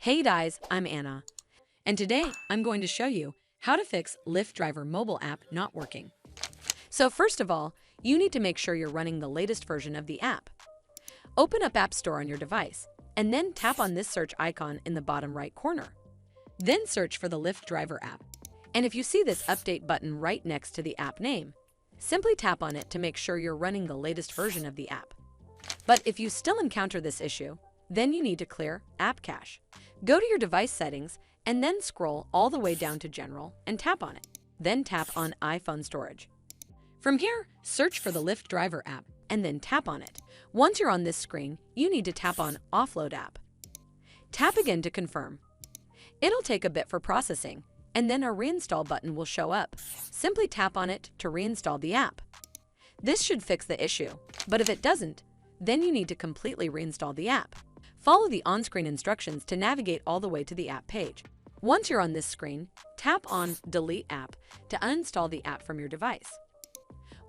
Hey guys, I'm Anna, and today I'm going to show you how to fix Lyft Driver mobile app not working. So first of all, you need to make sure you're running the latest version of the app. Open up App Store on your device, and then tap on this search icon in the bottom right corner. Then search for the Lyft Driver app. And if you see this update button right next to the app name, simply tap on it to make sure you're running the latest version of the app. But if you still encounter this issue, then you need to clear App Cache. Go to your device settings and then scroll all the way down to General and tap on it. Then tap on iPhone Storage. From here, search for the Lyft Driver app and then tap on it. Once you're on this screen, you need to tap on Offload App. Tap again to confirm. It'll take a bit for processing, and then a Reinstall button will show up. Simply tap on it to reinstall the app. This should fix the issue, but if it doesn't, then you need to completely reinstall the app. Follow the on-screen instructions to navigate all the way to the app page. Once you're on this screen, tap on Delete App to uninstall the app from your device.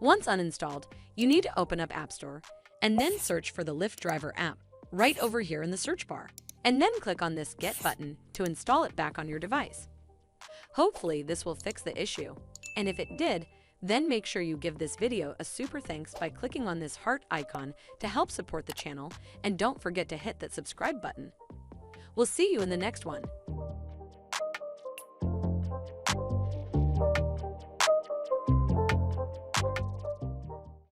Once uninstalled, you need to open up App Store and then search for the Lyft Driver app right over here in the search bar, and then click on this Get button to install it back on your device. Hopefully this will fix the issue, and if it did, then make sure you give this video a super thanks by clicking on this heart icon to help support the channel, and don't forget to hit that subscribe button. We'll see you in the next one.